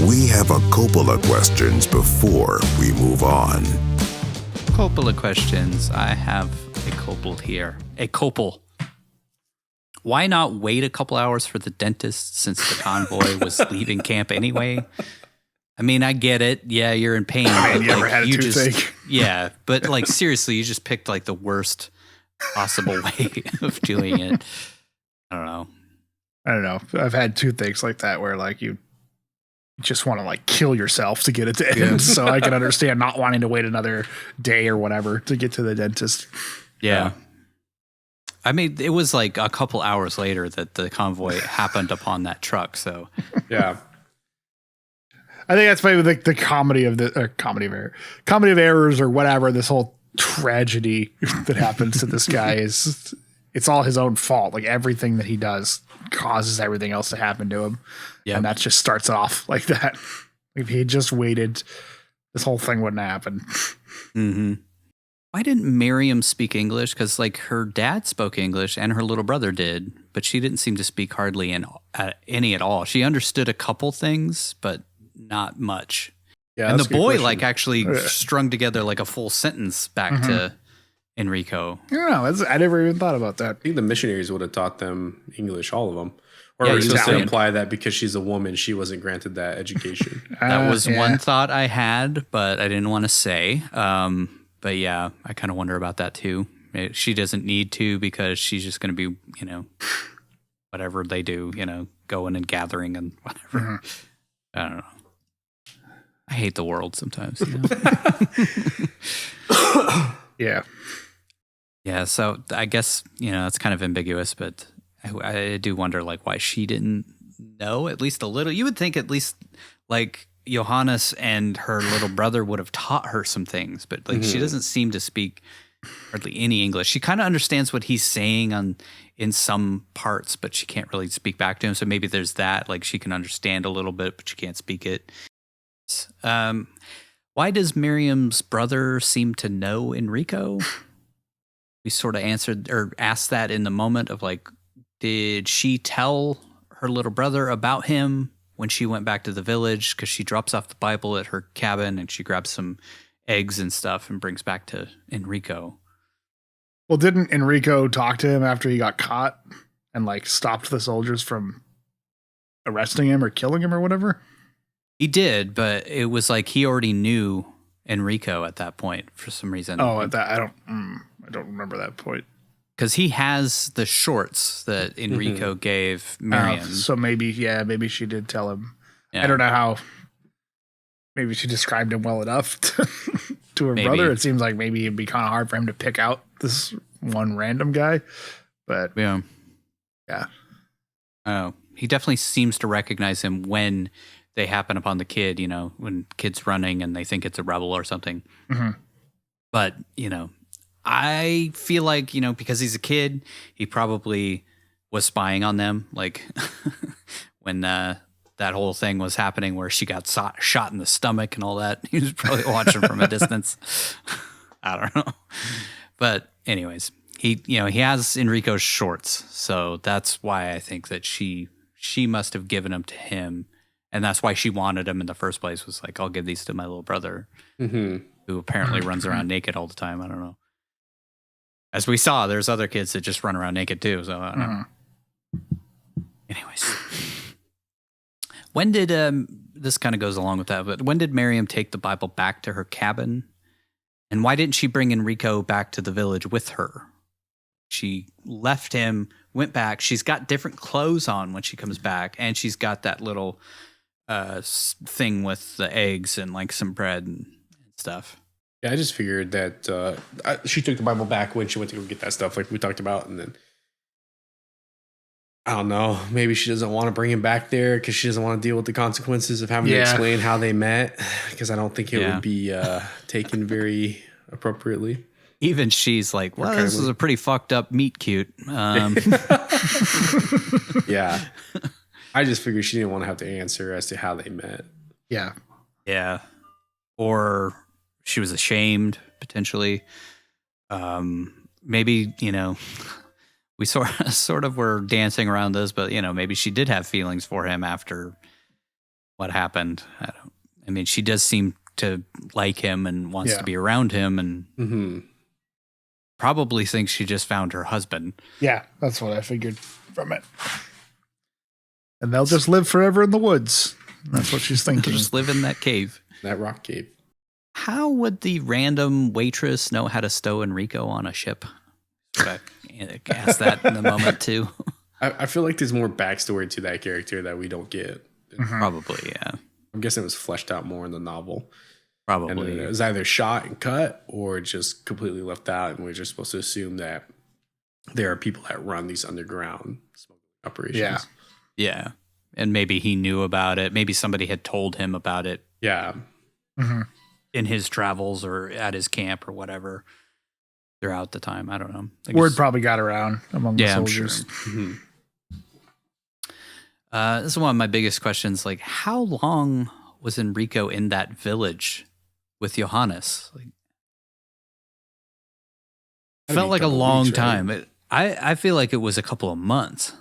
We have a Coppola questions before we move on. Coppola questions. I have a Coppola here. A Coppel. Why not wait a couple hours for the dentist since the convoy was leaving camp anyway? I mean, I get it. Yeah, you're in pain. I mean, but you ever had a toothache? Yeah, but like seriously, you just picked like the worst possible way of doing it. I don't know. I've had toothaches like that where like you just want to like kill yourself to get it to end. So I can understand not wanting to wait another day or whatever to get to the dentist. Yeah. I mean, it was like a couple hours later that the convoy happened upon that truck. So Yeah. I think that's maybe the comedy of comedy of errors or whatever. This whole tragedy that happens to this guy is it's all his own fault. Like everything that he does causes everything else to happen to him. Yeah. And that just starts off like that. If he had just waited, this whole thing wouldn't happen. Mm-hmm. Why didn't Miriam speak English? Because like her dad spoke English and her little brother did, but she didn't seem to speak hardly any at all. She understood a couple things, but not much. Yeah, and the boy like actually strung together like a full sentence back to Enrico. I don't know. I never even thought about that. I think the missionaries would have taught them English, all of them. Or Yeah, are we supposed to Italian. imply that because she's a woman, she wasn't granted that education? That was one thought I had, but I didn't want to say. But yeah, I kind of wonder about that too. She doesn't need to because she's just going to be, whatever they do, going and gathering and whatever. Mm-hmm. I don't know. I hate the world sometimes. Yeah. Yeah, so I guess, it's kind of ambiguous, but I do wonder like why she didn't know at least a little. You would think at least like Johannes and her little brother would have taught her some things, but like she doesn't seem to speak hardly any English. She kind of understands what he's saying in some parts, but she can't really speak back to him. So maybe there's that, like she can understand a little bit, but she can't speak it. Why does Miriam's brother seem to know Enrico? We sort of answered or asked that in the moment of like, did she tell her little brother about him when she went back to the village? Because she drops off the Bible at her cabin and she grabs some eggs and stuff and brings back to Enrico. Well, didn't Enrico talk to him after he got caught and like stopped the soldiers from arresting him or killing him or whatever? He did, but it was like he already knew Enrico at that point for some reason. Oh, I don't remember that point. Because he has the shorts that Enrico gave Miriam. So maybe she did tell him. Yeah. I don't know how. Maybe she described him well enough to her brother. It seems like maybe it'd be kind of hard for him to pick out this one random guy. But yeah. Oh, he definitely seems to recognize him when they happen upon the kid, when kid's running and they think it's a rebel or something. Mm-hmm. But, I feel like, because he's a kid, he probably was spying on them. Like when that whole thing was happening where she got shot in the stomach and all that, he was probably watching from a distance. I don't know. But anyways, he has Enrico's shorts. So that's why I think that she must have given them to him. And that's why she wanted him in the first place, was like, I'll give these to my little brother, who apparently runs around naked all the time. I don't know. As we saw, there's other kids that just run around naked too. So I don't know. Anyways, when did this kind of goes along with that? But when did Miriam take the Bible back to her cabin, and why didn't she bring Enrico back to the village with her? She left him, went back. She's got different clothes on when she comes back, and she's got that little thing with the eggs and like some bread and stuff. Yeah, I just figured that she took the Bible back when she went to go get that stuff like we talked about. And then, I don't know, maybe she doesn't want to bring him back there because she doesn't want to deal with the consequences of having to explain how they met, because I don't think it would be taken very appropriately. Even she's like, well, this is a pretty fucked up meet cute. Yeah. I just figured she didn't want to have to answer as to how they met. Yeah. Yeah. Or she was ashamed, potentially. Maybe, we sort of were dancing around this, but, maybe she did have feelings for him after what happened. I mean, she does seem to like him and wants to be around him, and probably thinks she just found her husband. Yeah, that's what I figured from it. And they'll just live forever in the woods. That's what she's thinking. Just live in that cave. That rock cave. How would the random waitress know how to stow Enrico on a ship? I asked that in the moment too. I feel like there's more backstory to that character that we don't get. Probably, yeah. I'm guessing it was fleshed out more in the novel. Probably. And it was either shot and cut or just completely left out, and we're just supposed to assume that there are people that run these underground smuggling operations. Yeah. Yeah. And maybe he knew about it. Maybe somebody had told him about it. Yeah. In his travels or at his camp or whatever throughout the time. I don't know. Word probably got around among the soldiers. I'm sure. This is one of my biggest questions. Like, how long was Enrico in that village with Johannes? Like, felt like a long weeks, time. Right? I feel like it was a couple of months.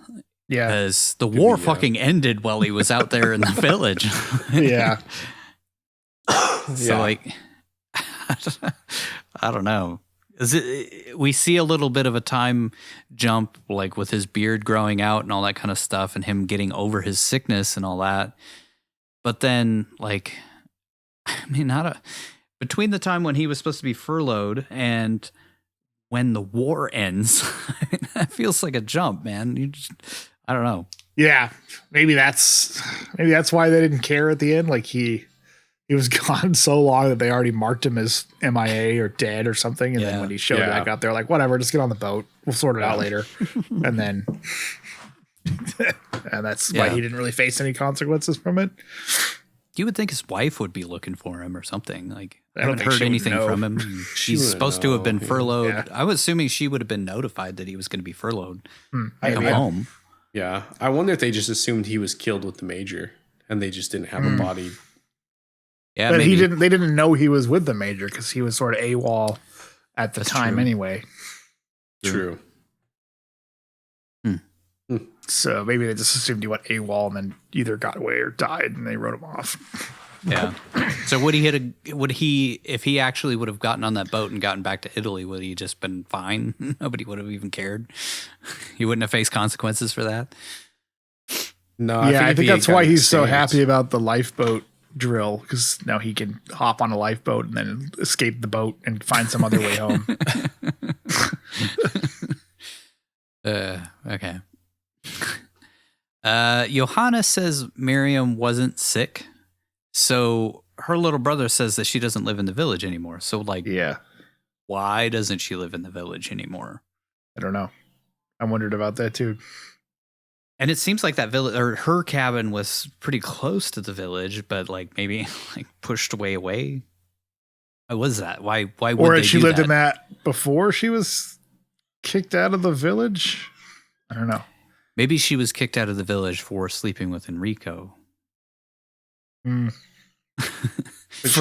Yeah. Because the war fucking ended while he was out there in the village. Yeah. So, like, I don't know. We see a little bit of a time jump, like with his beard growing out and all that kind of stuff, and him getting over his sickness and all that. But then, like, I mean, between the time when he was supposed to be furloughed and when the war ends, that feels like a jump, man. I don't know. Yeah, maybe that's why they didn't care at the end. Like he was gone so long that they already marked him as MIA or dead or something. And then when he showed back up, they're like, whatever, just get on the boat. We'll sort it out later. And then, and that's why he didn't really face any consequences from it. You would think his wife would be looking for him or something. Like, I don't haven't heard anything from him. She's supposed to have been furloughed. Yeah. I was assuming she would have been notified that he was going to be furloughed. Come home. Yeah. I wonder if they just assumed he was killed with the major and they just didn't have a body. Yeah, but maybe. they didn't know he was with the major because he was sort of AWOL at the time anyway. True. So maybe they just assumed he went AWOL and then either got away or died and they wrote him off. Yeah. So would he if he actually would have gotten on that boat and gotten back to Italy, would he just been fine? Nobody would have even cared. He wouldn't have faced consequences for that. No. I think that's why he's so happy about the lifeboat drill, because now he can hop on a lifeboat and then escape the boat and find some other way home. Okay. Johannes says Miriam wasn't sick, so her little brother says that she doesn't live in the village anymore. So, like, why doesn't she live in the village anymore? I don't know. I wondered about that too. And it seems like that village, or her cabin, was pretty close to the village, but like maybe like pushed away. Why was that? Why would or they she do lived that? in that before she was kicked out of the village? I don't know. Maybe she was kicked out of the village for sleeping with Enrico. For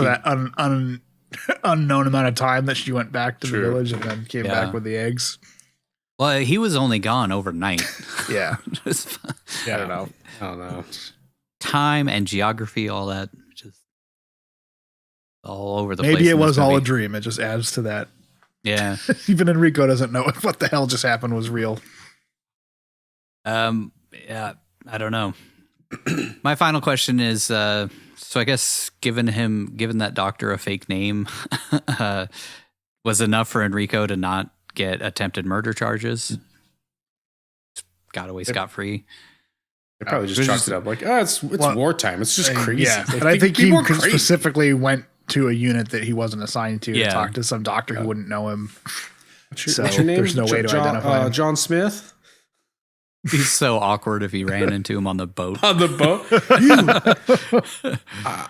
that unknown amount of time that she went back to the village and then came back with the eggs. Well, he was only gone overnight. Yeah. I don't know. Time and geography, all that, just all over the place. Maybe it was all a dream. It just adds to that. Yeah. Even Enrico doesn't know if what the hell just happened was real. Yeah, I don't know. My final question is, so I guess given that doctor a fake name was enough for Enrico to not get attempted murder charges. Got away scot-free. They probably just chalked it up like, it's wartime. It's just crazy. Yeah, and I think he specifically went to a unit that he wasn't assigned to talk to some doctor who wouldn't know him. What's your name? There's no way to identify him. John Smith? He's so awkward if he ran into him on the boat. On the boat?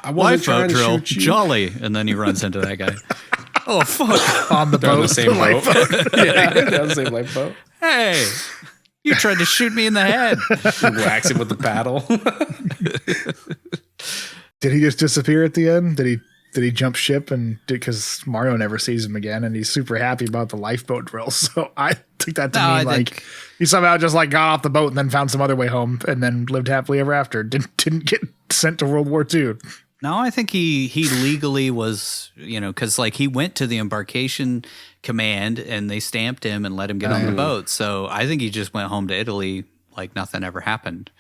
I wasn't trying to drill, shoot you. jolly. And then he runs into that guy. Oh, fuck. On the boat. The same boat. The same lifeboat. Hey, you tried to shoot me in the head. Whacks him with the paddle. Did he just disappear at the end? Did he jump ship because Mario never sees him again and he's super happy about the lifeboat drill? So I took that to mean He somehow just like got off the boat and then found some other way home and then lived happily ever after. Didn't get sent to World War II. No, I think he legally was, because like he went to the embarkation command and they stamped him and let him get on the boat. So I think he just went home to Italy like nothing ever happened.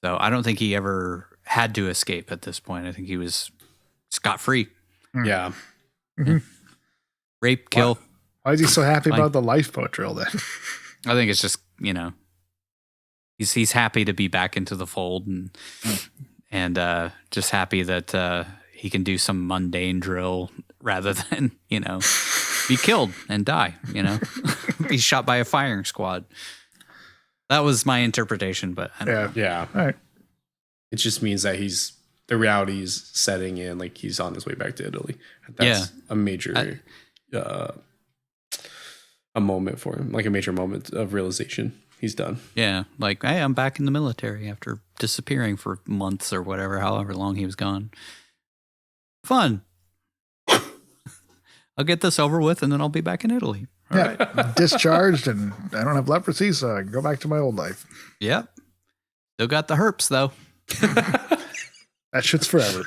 So I don't think he ever had to escape at this point. I think he was scot-free. Yeah. Mm-hmm. Rape, kill. Why is he so happy about the lifeboat drill then? I think it's just, he's happy to be back into the fold and just happy that he can do some mundane drill rather than, be killed and die, be shot by a firing squad. That was my interpretation, but I don't know. Yeah. All right. It just means that the reality is setting in, like he's on his way back to Italy. That's a major, a moment for him, like a major moment of realization. He's done. Yeah. Like, hey, I'm back in the military after disappearing for months or whatever, however long he was gone. Fun. I'll get this over with and then I'll be back in Italy. All right. Discharged and I don't have leprosy, so I can go back to my old life. Yep. Still got the herpes though. That shit's forever.